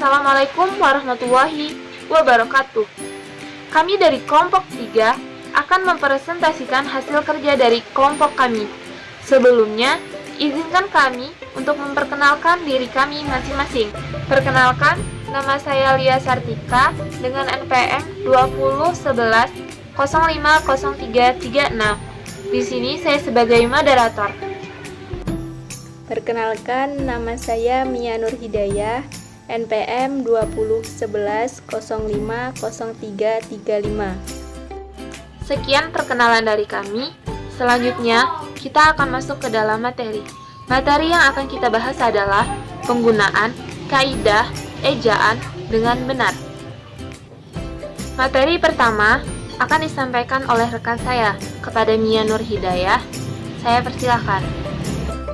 Assalamualaikum warahmatullahi wabarakatuh. Kami dari kelompok 3 akan mempresentasikan hasil kerja dari kelompok kami. Sebelumnya, izinkan kami untuk memperkenalkan diri kami masing-masing. Perkenalkan, nama saya Lia Sartika dengan NPM 2011 050336. Di sini saya sebagai moderator. Perkenalkan, nama saya Mia Nur Hidayah, NPM 2011 050335. Sekian perkenalan dari kami. Selanjutnya, kita akan masuk ke dalam materi. Materi yang akan kita bahas adalah penggunaan kaidah ejaan dengan benar. Materi pertama akan disampaikan oleh rekan saya kepada Mia Nur Hidayah. Saya persilahkan.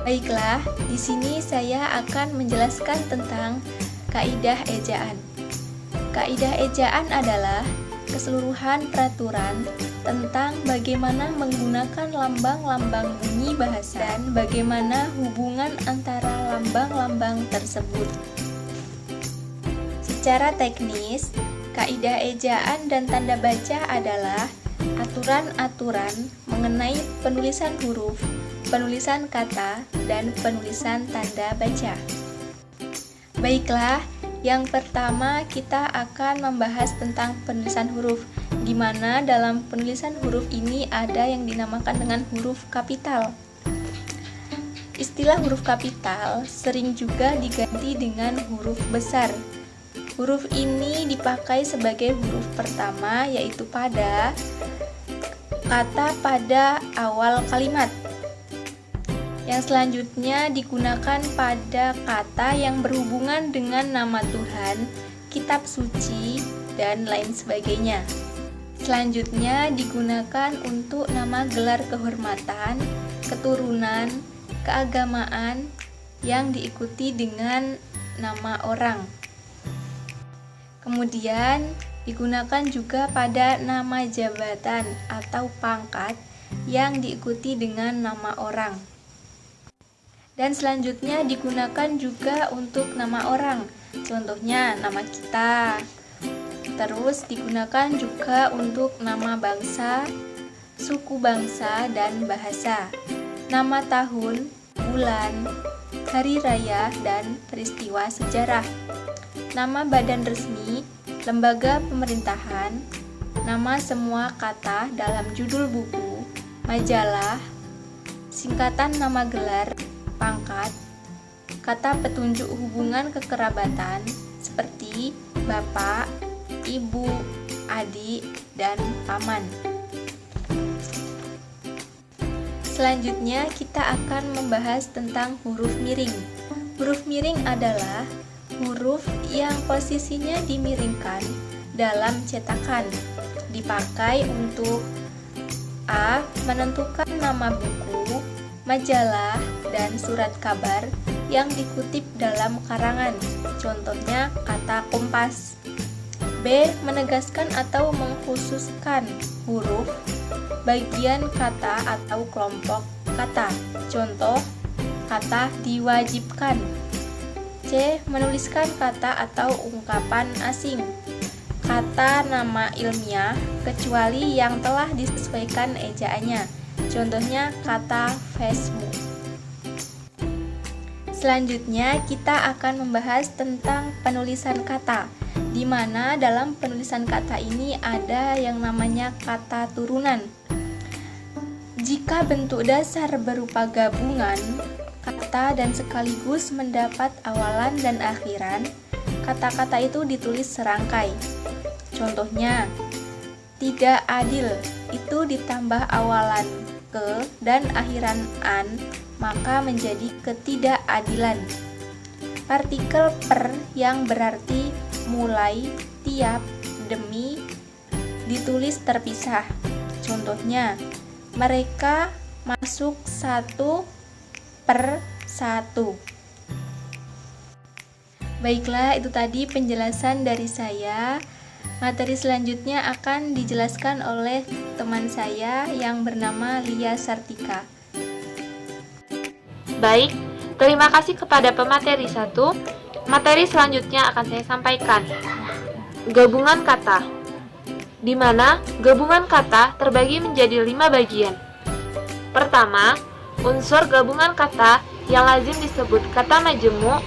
Baiklah, di sini saya akan menjelaskan tentang kaidah ejaan. Kaidah ejaan adalah keseluruhan peraturan tentang bagaimana menggunakan lambang-lambang bunyi bahasa dan bagaimana hubungan antara lambang-lambang tersebut. Secara teknis, kaidah ejaan dan tanda baca adalah aturan-aturan mengenai penulisan huruf, penulisan kata, dan penulisan tanda baca. Baiklah, yang pertama kita akan membahas tentang penulisan huruf, di mana dalam penulisan huruf ini ada yang dinamakan dengan huruf kapital. Istilah huruf kapital sering juga diganti dengan huruf besar. Huruf ini dipakai sebagai huruf pertama, yaitu pada kata pada awal kalimat. Yang selanjutnya digunakan pada kata yang berhubungan dengan nama Tuhan, kitab suci, dan lain sebagainya. Selanjutnya digunakan untuk nama gelar kehormatan, keturunan, keagamaan yang diikuti dengan nama orang. Kemudian digunakan juga pada nama jabatan atau pangkat yang diikuti dengan nama orang. Dan selanjutnya digunakan juga untuk nama orang, contohnya nama kita. Terus digunakan juga untuk nama bangsa, suku bangsa, dan bahasa, nama tahun, bulan, hari raya, dan peristiwa sejarah, nama badan resmi, lembaga pemerintahan, nama semua kata dalam judul buku, majalah, singkatan nama gelar, pangkat, kata petunjuk hubungan kekerabatan seperti bapak, ibu, adik, dan paman. Selanjutnya kita akan membahas tentang huruf miring. Huruf miring adalah huruf yang posisinya dimiringkan dalam cetakan, dipakai untuk A. menentukan nama buku, majalah, dan surat kabar yang dikutip dalam karangan, contohnya kata kompas. B. menegaskan atau mengkhususkan huruf, bagian kata atau kelompok kata, contoh kata diwajibkan. C. menuliskan kata atau ungkapan asing, kata nama ilmiah kecuali yang telah disesuaikan ejaannya, contohnya kata Facebook. Selanjutnya kita akan membahas tentang penulisan kata, di mana dalam penulisan kata ini ada yang namanya kata turunan. Jika bentuk dasar berupa gabungan kata dan sekaligus mendapat awalan dan akhiran, kata-kata itu ditulis serangkai. Contohnya, tidak adil itu ditambah awalan ke dan akhiran an, maka menjadi ketidakadilan. Partikel per yang berarti mulai, tiap, demi ditulis terpisah. Contohnya, mereka masuk 1/1. Baiklah, itu tadi penjelasan dari saya. Materi selanjutnya akan dijelaskan oleh teman saya yang bernama Lia Sartika. Baik, terima kasih kepada pemateri 1. Materi selanjutnya akan saya sampaikan. Gabungan kata, di mana gabungan kata terbagi menjadi 5 bagian. Pertama, unsur gabungan kata yang lazim disebut kata majemuk,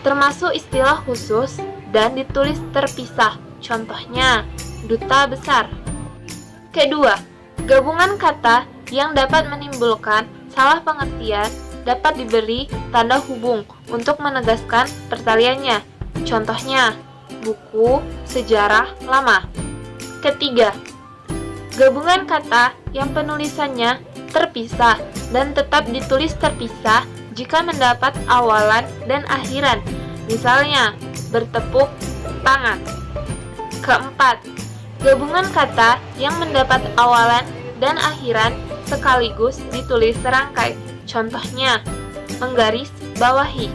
termasuk istilah khusus dan ditulis terpisah. Contohnya, duta besar. Kedua, gabungan kata yang dapat menimbulkan salah pengertian dapat diberi tanda hubung untuk menegaskan pertaliannya. Contohnya, buku, sejarah, lama. Ketiga, gabungan kata yang penulisannya terpisah dan tetap ditulis terpisah jika mendapat awalan dan akhiran. Misalnya, bertepuk tangan. Keempat, gabungan kata yang mendapat awalan dan akhiran sekaligus ditulis serangkai. Contohnya, menggaris bawahi.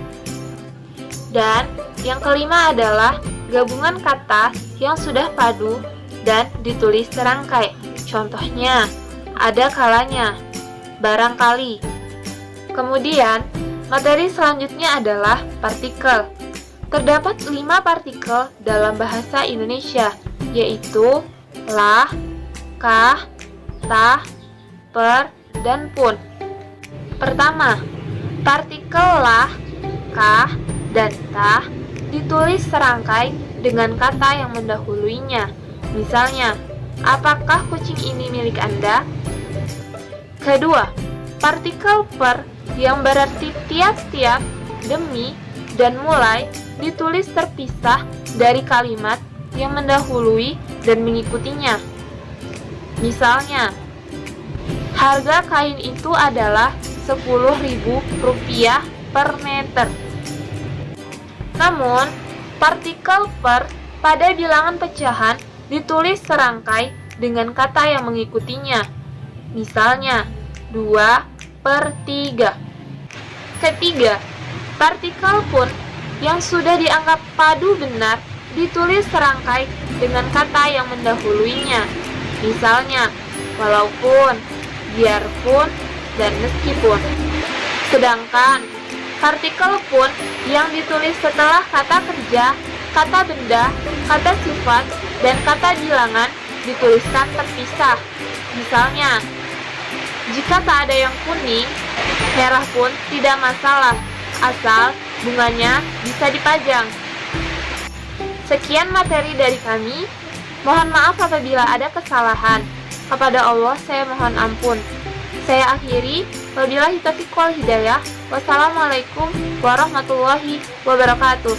Dan yang kelima adalah gabungan kata yang sudah padu dan ditulis serangkai. Contohnya, ada kalanya, barangkali. Kemudian, materi selanjutnya adalah partikel. Terdapat 5 partikel dalam bahasa Indonesia, yaitu lah, kah, tah, per, dan pun. Pertama, partikel lah, kah, dan tah ditulis serangkai dengan kata yang mendahuluinya. Misalnya, apakah kucing ini milik Anda? Kedua, partikel per yang berarti tiap-tiap, demi, dan mulai ditulis terpisah dari kalimat yang mendahului dan mengikutinya. Misalnya, harga kain itu adalah Rp10.000 per meter. Namun, partikel per pada bilangan pecahan ditulis serangkai dengan kata yang mengikutinya. Misalnya, 2/3. Ketiga, partikel pun yang sudah dianggap padu benar ditulis serangkai dengan kata yang mendahuluinya. Misalnya, walaupun, biarpun, dan meskipun. Sedangkan partikel pun yang ditulis setelah kata kerja, kata benda, kata sifat, dan kata bilangan dituliskan terpisah. Misalnya, jika tak ada yang kuning, merah pun tidak masalah, asal bunganya bisa dipajang. Sekian materi dari kami. Mohon maaf apabila ada kesalahan. Kepada Allah saya mohon ampun. Saya akhiri. Wabillahi taufiq wal hidayah. Wassalamualaikum warahmatullahi wabarakatuh.